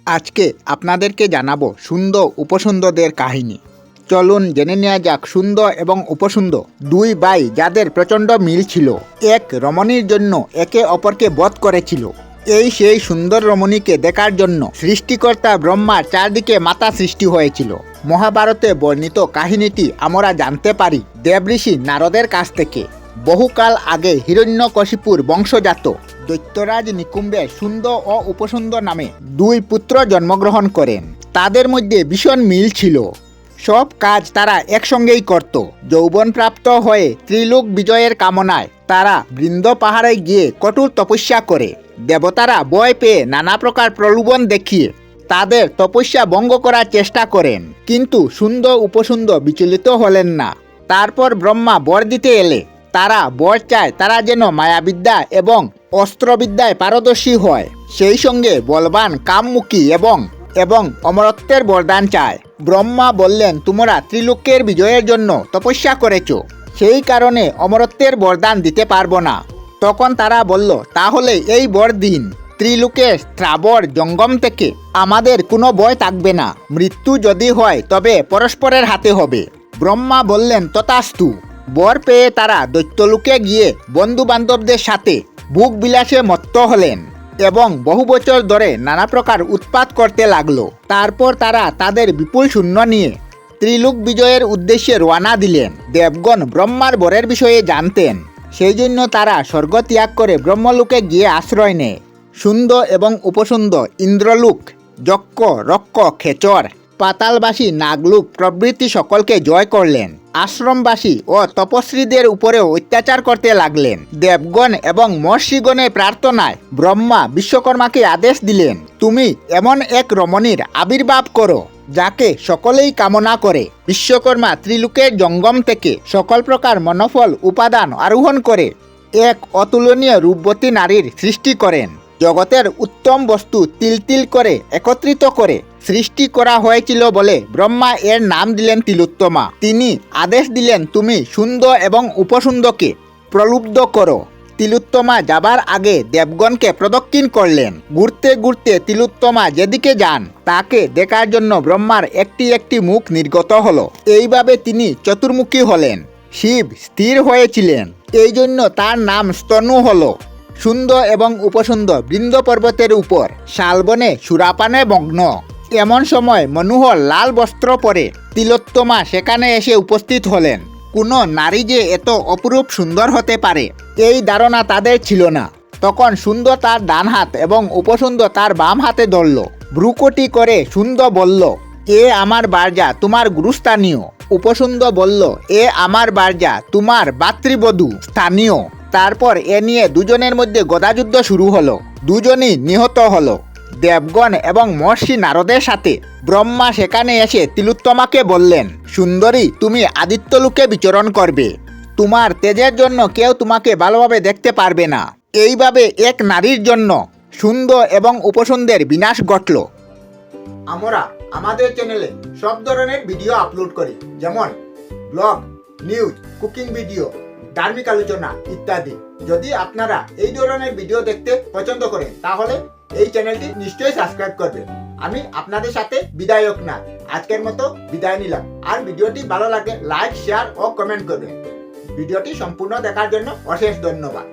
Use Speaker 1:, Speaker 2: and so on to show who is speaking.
Speaker 1: আজকে আপনাদেরকে জানাবো সুন্দর উপসুন্দরদের কাহিনী। চলুন জেনে নেওয়া যাক সুন্দর এবং উপসুন্দর দুই ভাই যাদের প্রচণ্ড মিল ছিল। এক রমণীর জন্য একে অপরকে বধ করেছিল। এই সেই সুন্দর রমণীকে দেখার জন্য সৃষ্টিকর্তা ব্রহ্মার চারদিকে মাতা সৃষ্টি হয়েছিল। মহাভারতে বর্ণিত কাহিনীটি আমরা জানতে পারি দেবঋষি নারদের কাছ থেকে। বহুকাল আগে হিরণ্যকশিপুর বংশজাত দৈত্যরাজ নিকুম্বের সুন্দর ও উপসুন্দর নামে দুই পুত্র জন্মগ্রহণ করেন। তাদের মধ্যে ভীষণ মিল ছিল। সব কাজ তারা একসঙ্গেই করত। যৌবনপ্রাপ্ত হয়ে ত্রিলোক বিজয়ের কামনায় তারা বৃন্দ পাহাড়ে গিয়ে কঠোর তপস্যা করে। দেবতারা ভয় পেয়ে নানা প্রকার প্রলোভন দেখিয়ে তাদের তপস্যা ভঙ্গ করার চেষ্টা করেন, কিন্তু সুন্দর উপসুন্দর বিচলিত হলেন না। তারপর ব্রহ্মা বর দিতে এলে তারা বর চায় তারা যেন মায়াবিদ্যা এবং অস্ত্রবিদ্যায় পারদর্শী হয়, সেই সঙ্গে বলবান, কামমুখী এবং অমরত্বের বরদান চায়। ব্রহ্মা বললেন, তোমরা ত্রিলোকের বিজয়ের জন্য তপস্যা করেছ, সেই কারণে অমরত্বের বরদান দিতে পারবো না। তখন তারা বলল, তাহলে এই বর দিন, ত্রিলোকের স্থাবর জঙ্গম থেকে আমাদের কোনো ভয় থাকবে না। মৃত্যু যদি হয় তবে পরস্পরের হাতে হবে। ব্রহ্মা বললেন, তথাস্তু। বর পেয়ে তারা দৈত্যলোকে গিয়ে বন্ধু বান্ধবদের সাথে ভোগ বিলাসে মত্ত হলেন এবং বহু বছর ধরে নানা প্রকার উৎপাত করতে লাগলো। তারপর তারা তাদের বিপুল সৈন্য নিয়ে ত্রিলোক বিজয়ের উদ্দেশ্যে রওনা দিলেন। দেবগণ ব্রহ্মার বরের বিষয়ে জানতেন, সেই জন্য তারা স্বর্গ ত্যাগ করে ব্রহ্মলোকে গিয়ে আশ্রয় নেয়। সুন্দর এবং উপসুন্দর ইন্দ্রলোক, যক্ষ, রক্ষ, খেচর, পাতালবাসী, নাগলোক প্রভৃতি সকলকে জয় করলেন। আশ্রমবাসী ও তপস্বীদের উপরেও অত্যাচার করতে লাগলেন। দেবগণ এবং মহর্ষিগণের প্রার্থনায় ব্রহ্মা বিশ্বকর্মাকে আদেশ দিলেন, তুমি এমন এক রমণীর আবির্ভাব করো যাকে সকলেই কামনা করে। বিশ্বকর্মা ত্রিলোকের জঙ্গম থেকে সকল প্রকার মনোফল উপাদান আরোহণ করে এক অতুলনীয় রূপবতী নারীর সৃষ্টি করেন। জগতের উত্তম বস্তু তিল তিল করে একত্রিত করে সৃষ্টি করা হয়েছিল বলে ব্রহ্মা এর নাম দিলেন তিলোত্তমা। তিনি আদেশ দিলেন, তুমি সুন্দর এবং উপসুন্দরকে প্রলুব্ধ করো। তিলোত্তমা যাবার আগে দেবগণকে প্রদক্ষিণ করলেন। ঘুরতে ঘুরতে তিলোত্তমা যেদিকে যান তাকে দেখার জন্য ব্রহ্মার একটি একটি মুখ নির্গত হলো। এইভাবে তিনি চতুর্মুখী হলেন। শিব স্থির হয়েছিলেন, এই জন্য তার নাম স্তনু হলো। সুন্দর এবং উপসুন্দর বৃন্দ পর্বতের উপর শালবনে সুরাপানে মগ্ন। এমন সময় মনোহর লাল বস্ত্র পরে তিলোত্তমা সেখানে এসে উপস্থিত হলেন। কোনো নারী যে এত অপরূপ সুন্দর হতে পারে এই ধারণা তাদের ছিল না। তখন সুন্দর তার ডান হাত এবং উপসুন্দর তার বাম হাতে ধরল। ভ্রুকুটি করে সুন্দর বলল, এ আমার বারজা, তোমার গুরুস্থানীয়। উপসুন্দর বলল, এ আমার বারজা, তোমার ভাতৃবধূ স্থানীয়। তারপর এ নিয়ে দুজনের মধ্যে গদাযুদ্ধ শুরু হলো। দুজনই নিহত হলো। দেবগণ এবং মহর্ষি নারদের সাথে ব্রহ্মা সেখানে এসে তিলোত্তমাকে বললেন, সুন্দরী, তুমি আদিত্যলোকে বিচরণ করবে। তোমার তেজের জন্য কেউ তোমাকে ভালোভাবে দেখতে পারবে না। এইভাবে এক নারীর জন্য সুন্দর এবং উপসুন্দরের বিনাশ ঘটল। আমরা আমাদের চ্যানেলে সব ধরনের ভিডিও আপলোড করি, যেমন ব্লগ, নিউজ, কুকিং ভিডিও, ধার্মিক আলোচনা ইত্যাদি। যদি আপনারা এই ধরনের ভিডিও দেখতে পছন্দ করেন তাহলে এই চ্যানেলটি নিশ্চয়ই সাবস্ক্রাইব করবেন। আমি আপনাদের সাথে বিদায়ক না, আজকের মতো বিদায় নিলাম। আর ভিডিওটি ভালো লাগে লাইক, শেয়ার ও কমেন্ট করবেন। ভিডিওটি সম্পূর্ণ দেখার জন্য অশেষ ধন্যবাদ।